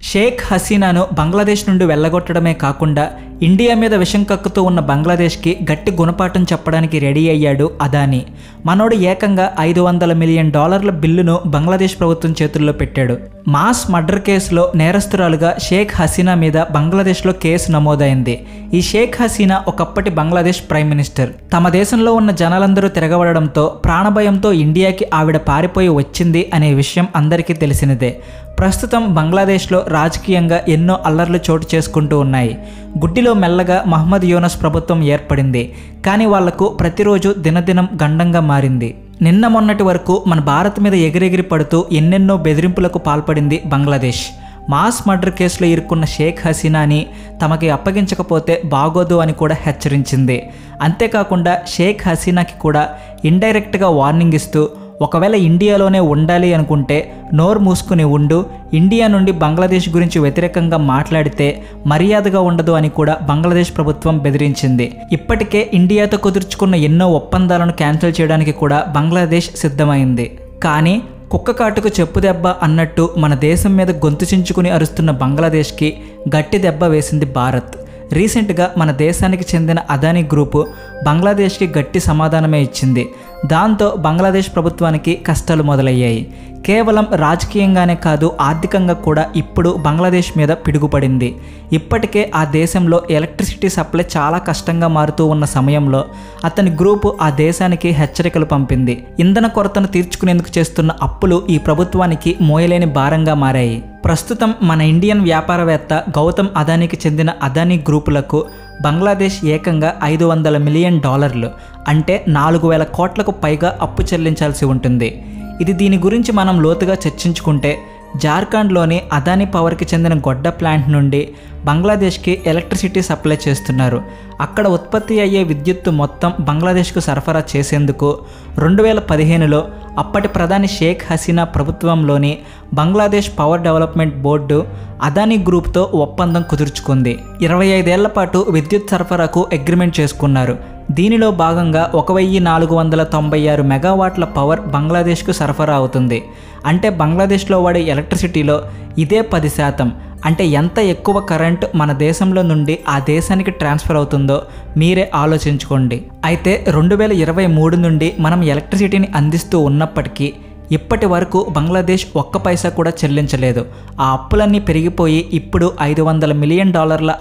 షేక్ హసీనాను బంగ్లాదేశ్ నుండి వెళ్ళగొట్టడమే కాకుండా ఇండియా మీద విషం కక్కుతూ ఉన్న బంగ్లాదేశ్కి గట్టి గుణపాఠం చెప్పడానికి రెడీ అయ్యాడు అదానీ. మనోడు ఏకంగా $500 మిలియన్ బిల్లును బంగ్లాదేశ్ ప్రభుత్వం చేతుల్లో పెట్టాడు. మాస్ మర్డర్ కేసులో నేరస్తురాలుగా షేక్ హసీనా మీద బంగ్లాదేశ్లో కేసు నమోదైంది. ఈ షేక్ హసీనా ఒకప్పటి బంగ్లాదేశ్ ప్రైమ్ మినిస్టర్. తమ దేశంలో ఉన్న జనాలందరూ తిరగబడడంతో ప్రాణభయంతో ఇండియాకి ఆవిడ పారిపోయి వచ్చింది అనే విషయం అందరికీ తెలిసినదే. ప్రస్తుతం బంగ్లాదేశ్లో రాజకీయంగా ఎన్నో అల్లర్లు చోటు చేసుకుంటూ ఉన్నాయి. గుడ్డిలో మెల్లగా మహమ్మద్ యూనస్ ప్రభుత్వం ఏర్పడింది. కానీ వాళ్లకు ప్రతిరోజు దినదినం గండంగా మారింది. నిన్న మొన్నటి వరకు మన భారత్ మీద ఎగిరెగిరి పడుతూ ఎన్నెన్నో బెదిరింపులకు పాల్పడింది బంగ్లాదేశ్. మాస్ మర్డర్ కేసులో ఇరుక్కున్న షేక్ హసీనాని తమకి అప్పగించకపోతే బాగోదు అని కూడా హెచ్చరించింది. అంతేకాకుండా షేక్ హసీనాకి కూడా ఇండైరెక్ట్గా వార్నింగ్ ఇస్తూ ఒకవేళ ఇండియాలోనే ఉండాలి అనుకుంటే నోరు మూసుకుని ఉండు, ఇండియా నుండి బంగ్లాదేశ్ గురించి వ్యతిరేకంగా మాట్లాడితే మర్యాదగా ఉండదు అని కూడా బంగ్లాదేశ్ ప్రభుత్వం బెదిరించింది. ఇప్పటికే ఇండియాతో కుదుర్చుకున్న ఎన్నో ఒప్పందాలను క్యాన్సిల్ చేయడానికి కూడా బంగ్లాదేశ్ సిద్ధమైంది. కానీ కుక్క కాటుకు చెప్పు దెబ్బ అన్నట్టు మన దేశం మీద గొంతు చించుకుని అరుస్తున్న బంగ్లాదేశ్కి గట్టి దెబ్బ వేసింది భారత్. రీసెంట్గా మన దేశానికి చెందిన అదానీ గ్రూపు బంగ్లాదేశ్కి గట్టి సమాధానమే ఇచ్చింది. దాంతో బంగ్లాదేశ్ ప్రభుత్వానికి కష్టాలు మొదలయ్యాయి. కేవలం రాజకీయంగానే కాదు, ఆర్థికంగా కూడా ఇప్పుడు బంగ్లాదేశ్ మీద పిడుగుపడింది. ఇప్పటికే ఆ దేశంలో ఎలక్ట్రిసిటీ సప్లై చాలా కష్టంగా మారుతూ ఉన్న సమయంలో అతని గ్రూపు ఆ దేశానికి హెచ్చరికలు పంపింది. ఇంధన కొరతను తీర్చుకునేందుకు చేస్తున్న అప్పులు ఈ ప్రభుత్వానికి మోయలేని భారంగా మారాయి. ప్రస్తుతం మన ఇండియన్ వ్యాపారవేత్త గౌతమ్ అదానీకి చెందిన అదానీ గ్రూపులకు బంగ్లాదేశ్ ఏకంగా $500 మిలియన్ అంటే 4,000 కోట్లకు పైగా అప్పు చెల్లించాల్సి ఉంటుంది. దీని గురించి మనం లోతుగా చర్చించుకుంటే జార్ఖండ్లోని అదానీ పవర్కి చెందిన గొడ్డ ప్లాంట్ నుండి బంగ్లాదేశ్కి ఎలక్ట్రిసిటీ సప్లై చేస్తున్నారు. అక్కడ ఉత్పత్తి అయ్యే విద్యుత్తు మొత్తం బంగ్లాదేశ్కు సరఫరా చేసేందుకు 2015లో అప్పటి ప్రధాని షేక్ హసీనా ప్రభుత్వంలోని Bangladesh power development board Adani గ్రూప్తో ఒప్పందం కుదుర్చుకుంది. 25 ఏళ్ల పాటు విద్యుత్ సరఫరాకు అగ్రిమెంట్ చేసుకున్నారు. దీనిలో భాగంగా 1496 మెగావాట్ల పవర్ బంగ్లాదేశ్కు సరఫరా అవుతుంది. అంటే బంగ్లాదేశ్లో వాడే ఎలక్ట్రిసిటీలో ఇదే 10%. అంటే ఎంత ఎక్కువ కరెంట్ మన దేశంలో నుండి ఆ దేశానికి ట్రాన్స్ఫర్ అవుతుందో మీరే ఆలోచించుకోండి. అయితే 2023 నుండి మనం ఎలక్ట్రిసిటీని అందిస్తూ ఉన్నప్పటికీ ఇప్పటి వరకు బంగ్లాదేశ్ ఒక్క పైసా కూడా చెల్లించలేదు. ఆ అప్పులన్నీ పెరిగిపోయి ఇప్పుడు $500 మిలియన్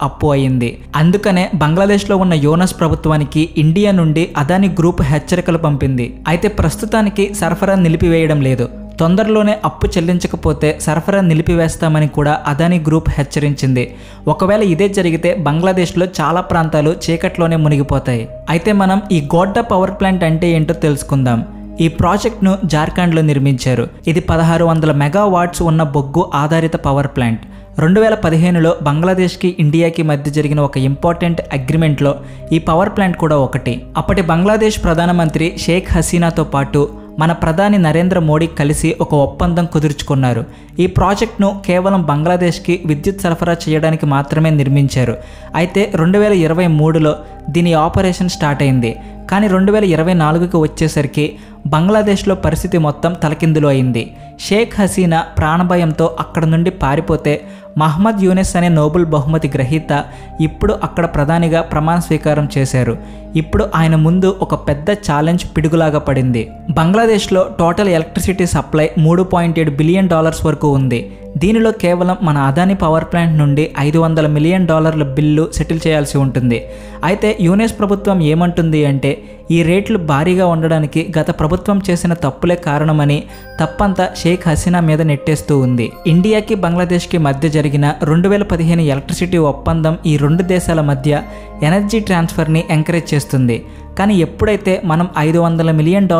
అప్పు అయింది. అందుకనే బంగ్లాదేశ్లో ఉన్న యూనస్ ప్రభుత్వానికి ఇండియా నుండి అదానీ గ్రూప్ హెచ్చరికలు పంపింది. అయితే ప్రస్తుతానికి సరఫరా నిలిపివేయడం లేదు. తొందరలోనే అప్పు చెల్లించకపోతే సరఫరా నిలిపివేస్తామని కూడా అదానీ గ్రూప్ హెచ్చరించింది. ఒకవేళ ఇదే జరిగితే బంగ్లాదేశ్లో చాలా ప్రాంతాలు చీకట్లోనే మునిగిపోతాయి. అయితే మనం ఈ గోడ్డా పవర్ ప్లాంట్ అంటే ఏంటో తెలుసుకుందాం. ఈ ప్రాజెక్ట్ను జార్ఖండ్లో నిర్మించారు. ఇది 1600 మెగావాట్స్ ఉన్న బొగ్గు ఆధారిత పవర్ ప్లాంట్. 2015లో బంగ్లాదేశ్కి ఇండియాకి మధ్య జరిగిన ఒక ఇంపార్టెంట్ అగ్రిమెంట్లో ఈ పవర్ ప్లాంట్ కూడా ఒకటి. అప్పటి బంగ్లాదేశ్ ప్రధానమంత్రి షేక్ హసీనాతో పాటు మన ప్రధాని నరేంద్ర మోడీ కలిసి ఒక ఒప్పందం కుదుర్చుకున్నారు. ఈ ప్రాజెక్ట్ను కేవలం బంగ్లాదేశ్కి విద్యుత్ సరఫరా చేయడానికి మాత్రమే నిర్మించారు. అయితే 2023లో దీని ఆపరేషన్ స్టార్ట్ అయింది. కానీ 2024కి వచ్చేసరికి బంగ్లాదేశ్లో పరిస్థితి మొత్తం తలకిందులు అయింది. షేక్ హసీనా ప్రాణభయంతో అక్కడ నుండి పారిపోతే మహమ్మద్ యూనస్ అనే నోబెల్ బహుమతి గ్రహీత ఇప్పుడు అక్కడ ప్రధానిగా ప్రమాణ స్వీకారం చేశారు. ఇప్పుడు ఆయన ముందు ఒక పెద్ద ఛాలెంజ్ పిడుగులాగా పడింది. బంగ్లాదేశ్లో టోటల్ ఎలక్ట్రిసిటీ సప్లై $3.7 బిలియన్ వరకు ఉంది. దీనిలో కేవలం మన అదానీ పవర్ ప్లాంట్ నుండి $500 మిలియన్ బిల్లు సెటిల్ చేయాల్సి ఉంటుంది. అయితే యూనస్ ప్రభుత్వం ఏమంటుంది అంటే ఈ రేట్లు భారీగా ఉండడానికి గత ప్రభుత్వం చేసిన తప్పులే కారణమని తప్పంతా షేక్ హసీనా మీద నెట్టేస్తూ ఉంది. ఇండియాకి బంగ్లాదేశ్కి మధ్య జరిగిన 2015 ఎలక్ట్రిసిటీ ఒప్పందం ఈ రెండు దేశాల మధ్య ఎనర్జీ ట్రాన్స్ఫర్ని ఎంకరేజ్ చేస్తుంది. కానీ ఎప్పుడైతే మనం $500 మిలియన్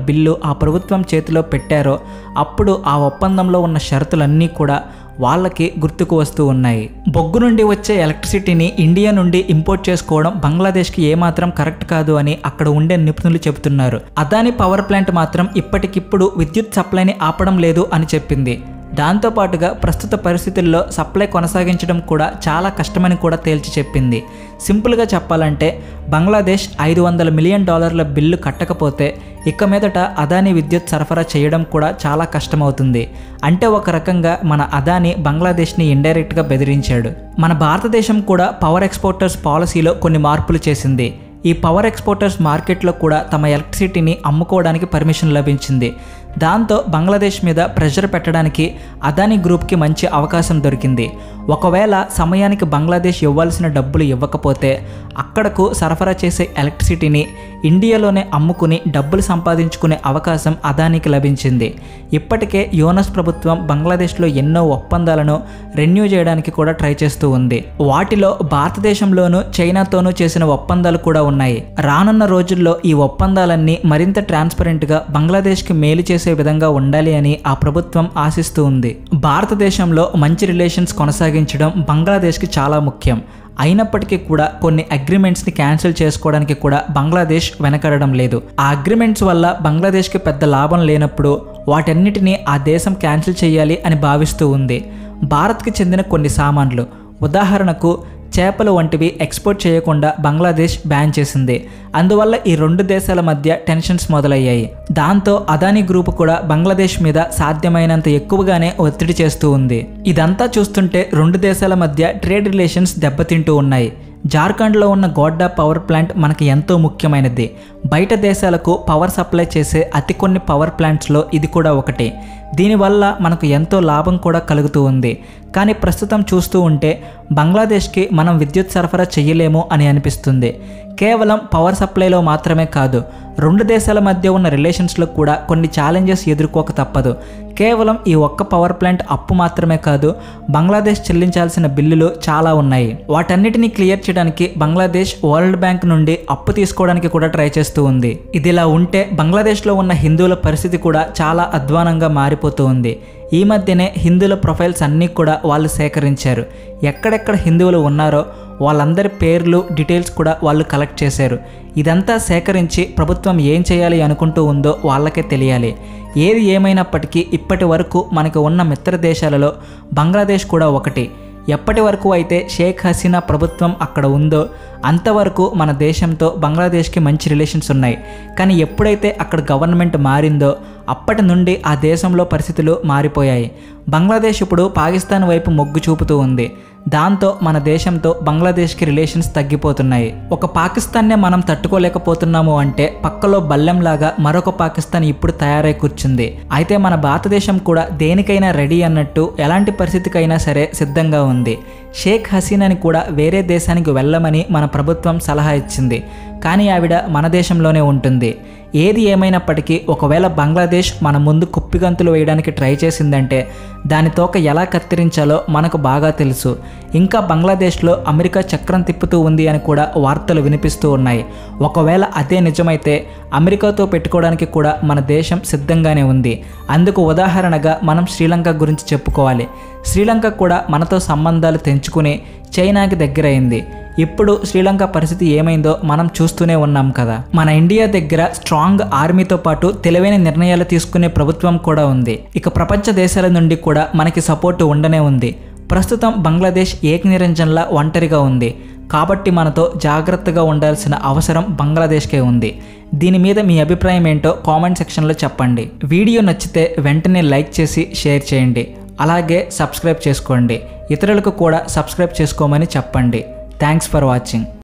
బిల్లు ఆ ప్రభుత్వం చేతిలో పెట్టారో అప్పుడు ఆ ఒప్పందంలో ఉన్న షరతులన్నీ కూడా వాళ్ళకి గుర్తుకు వస్తూ ఉన్నాయి. బొగ్గు నుండి వచ్చే ఎలక్ట్రిసిటీని ఇండియా నుండి ఇంపోర్ట్ చేసుకోవడం బంగ్లాదేశ్కి ఏమాత్రం కరెక్ట్ కాదు అని అక్కడ ఉండే నిపుణులు చెబుతున్నారు. అదానీ పవర్ ప్లాంట్ మాత్రం ఇప్పటికిప్పుడు విద్యుత్ సప్లైని ఆపడం లేదు అని చెప్పింది. దాంతోపాటుగా ప్రస్తుత పరిస్థితుల్లో సప్లై కొనసాగించడం కూడా చాలా కష్టమని కూడా తేల్చి చెప్పింది. సింపుల్గా చెప్పాలంటే బంగ్లాదేశ్ $500 మిలియన్ బిల్లు కట్టకపోతే ఇక మీదట అదానీ విద్యుత్ సరఫరా చేయడం కూడా చాలా కష్టమవుతుంది. అంటే ఒక రకంగా మన అదానీ బంగ్లాదేశ్ని ఇండైరెక్ట్గా బెదిరించాడు. మన భారతదేశం కూడా పవర్ ఎక్స్పోర్టర్స్ పాలసీలో కొన్ని మార్పులు చేసింది. ఈ పవర్ ఎక్స్పోర్టర్స్ మార్కెట్లో కూడా తమ ఎలక్ట్రిసిటీని అమ్ముకోవడానికి పర్మిషన్ లభించింది. దాంతో బంగ్లాదేశ్ మీద ప్రెషర్ పెట్టడానికి అదానీ గ్రూప్కి మంచి అవకాశం దొరికింది. ఒకవేళ సమయానికి బంగ్లాదేశ్ ఇవ్వాల్సిన డబ్బులు ఇవ్వకపోతే అక్కడకు సరఫరా చేసే ఎలక్ట్రిసిటీని ఇండియాలోనే అమ్ముకుని డబ్బులు సంపాదించుకునే అవకాశం అదానీకి లభించింది. ఇప్పటికే యూనస్ ప్రభుత్వం బంగ్లాదేశ్లో ఎన్నో ఒప్పందాలను రెన్యూ చేయడానికి కూడా ట్రై చేస్తూ ఉంది. వాటిలో భారతదేశంలోనూ చైనాతోనూ చేసిన ఒప్పందాలు కూడా ఉన్నాయి. రానున్న రోజుల్లో ఈ ఒప్పందాలన్నీ మరింత ట్రాన్స్పరెంట్గా బంగ్లాదేశ్కి మేలు చేసే విధంగా ఉండాలి అని ఆ ప్రభుత్వం ఆశిస్తూ ఉంది. భారతదేశంలో మంచి రిలేషన్స్ కొనసాగించడం బంగ్లాదేశ్కి చాలా ముఖ్యం. అయినప్పటికీ కూడా కొన్ని అగ్రిమెంట్స్ని క్యాన్సిల్ చేసుకోవడానికి కూడా బంగ్లాదేశ్ వెనకడడం లేదు. ఆ అగ్రిమెంట్స్ వల్ల బంగ్లాదేశ్కి పెద్ద లాభం లేనప్పుడు వాటన్నిటినీ ఆ దేశం క్యాన్సిల్ చేయాలి అని భావిస్తూ ఉంది. భారత్కి చెందిన కొన్ని సామాన్లు, ఉదాహరణకు చేపలు వంటివి ఎక్స్పోర్ట్ చేయకుండా బంగ్లాదేశ్ బ్యాన్ చేసింది. అందువల్ల ఈ రెండు దేశాల మధ్య టెన్షన్స్ మొదలయ్యాయి. దాంతో అదానీ గ్రూప్ కూడా బంగ్లాదేశ్ మీద సాధ్యమైనంత ఎక్కువగానే ఒత్తిడి చేస్తూ ఉంది. ఇదంతా చూస్తుంటే రెండు దేశాల మధ్య ట్రేడ్ రిలేషన్స్ దెబ్బతింటూ ఉన్నాయి. జార్ఖండ్లో ఉన్న గోడ్డా పవర్ ప్లాంట్ మనకి ఎంతో ముఖ్యమైనది. బయట దేశాలకు పవర్ సప్లై చేసే అతి కొన్ని పవర్ ప్లాంట్స్లో ఇది కూడా ఒకటి. దీనివల్ల మనకు ఎంతో లాభం కూడా కలుగుతూ ఉంది. కానీ ప్రస్తుతం చూస్తూ ఉంటే బంగ్లాదేశ్కి మనం విద్యుత్ సరఫరా చేయలేము అని అనిపిస్తుంది. కేవలం పవర్ సప్లైలో మాత్రమే కాదు, రెండు దేశాల మధ్య ఉన్న రిలేషన్స్లో కూడా కొన్ని ఛాలెంజెస్ ఎదుర్కోక తప్పదు. కేవలం ఈ ఒక్క పవర్ ప్లాంట్ అప్పు మాత్రమే కాదు, బంగ్లాదేశ్ చెల్లించాల్సిన బిల్లులు చాలా ఉన్నాయి. వాటన్నిటిని క్లియర్ చేయడానికి బంగ్లాదేశ్ వరల్డ్ బ్యాంక్ నుండి అప్పు తీసుకోవడానికి కూడా ట్రై చేస్తూ ఉంది. ఇదిలా ఉంటే బంగ్లాదేశ్లో ఉన్న హిందువుల పరిస్థితి కూడా చాలా అధ్వానంగా మారిపోతూ ఉంది. ఈ మధ్యనే హిందువుల ప్రొఫైల్స్ అన్నీ కూడా వాళ్ళు సేకరించారు. ఎక్కడెక్కడ హిందువులు ఉన్నారో వాళ్ళందరి పేర్లు, డీటెయిల్స్ కూడా వాళ్ళు కలెక్ట్ చేశారు. ఇదంతా సేకరించి ప్రభుత్వం ఏం చేయాలి అనుకుంటూ ఉందో వాళ్ళకే తెలియాలి. ఏది ఏమైనప్పటికీ ఇప్పటి వరకు మనకు ఉన్న మిత్ర దేశాలలో బంగ్లాదేశ్ కూడా ఒకటి. ఎప్పటి వరకు అయితే షేక్ హసీనా ప్రభుత్వం అక్కడ ఉందో అంతవరకు మన దేశంతో బంగ్లాదేశ్కి మంచి రిలేషన్స్ ఉన్నాయి. కానీ ఎప్పుడైతే అక్కడ గవర్నమెంట్ మారిందో అప్పటి నుండి ఆ దేశంలో పరిస్థితులు మారిపోయాయి. బంగ్లాదేశ్ ఇప్పుడు పాకిస్తాన్ వైపు మొగ్గు చూపుతూ ఉంది. దాంతో మన దేశంతో బంగ్లాదేశ్కి రిలేషన్స్ తగ్గిపోతున్నాయి. ఒక పాకిస్తాన్నే మనం తట్టుకోలేకపోతున్నాము అంటే పక్కలో బల్లెంలాగా మరొక పాకిస్తాన్ ఇప్పుడు తయారై కూర్చుంది. అయితే మన భారతదేశం కూడా దేనికైనా రెడీ అన్నట్టు ఎలాంటి పరిస్థితికైనా సరే సిద్ధంగా ఉంది. షేక్ హసీనాని కూడా వేరే దేశానికి వెళ్ళమని మన ప్రభుత్వం సలహా ఇచ్చింది. కానీ ఆవిడ మన దేశంలోనే ఉంటుంది. ఏది ఏమైనప్పటికీ ఒకవేళ బంగ్లాదేశ్ మన ముందు కుప్పిగంతులు వేయడానికి ట్రై చేసిందంటే దాని తోక ఎలా కత్తిరించాలో మనకు బాగా తెలుసు. ఇంకా బంగ్లాదేశ్లో అమెరికా చక్రం తిప్పుతూ ఉంది అని కూడా వార్తలు వినిపిస్తూ ఉన్నాయి. ఒకవేళ అదే నిజమైతే అమెరికాతో పెట్టుకోవడానికి కూడా మన దేశం సిద్ధంగానే ఉంది. అందుకు ఉదాహరణగా మనం శ్రీలంక గురించి చెప్పుకోవాలి. శ్రీలంక కూడా మనతో సంబంధాలు తెంచుకుని చైనాకి దగ్గరైంది. ఇప్పుడు శ్రీలంక పరిస్థితి ఏమైందో మనం చూస్తూనే ఉన్నాం కదా. మన ఇండియా దగ్గర స్ట్రాంగ్ ఆర్మీతో పాటు తెలివైన నిర్ణయాలు తీసుకునే ప్రభుత్వం కూడా ఉంది. ఇక ప్రపంచ దేశాల నుండి కూడా మనకి సపోర్టు ఉండనే ఉంది. ప్రస్తుతం బంగ్లాదేశ్ ఏకనిరంజన్లా ఒంటరిగా ఉంది. కాబట్టి మనతో జాగ్రత్తగా ఉండాల్సిన అవసరం బంగ్లాదేశ్కే ఉంది. దీని మీద మీ అభిప్రాయం ఏంటో కామెంట్ సెక్షన్లో చెప్పండి. వీడియో నచ్చితే వెంటనే లైక్ చేసి షేర్ చేయండి. అలాగే సబ్స్క్రైబ్ చేసుకోండి. ఇతరులకు కూడా సబ్స్క్రైబ్ చేసుకోమని చెప్పండి. Thanks for watching.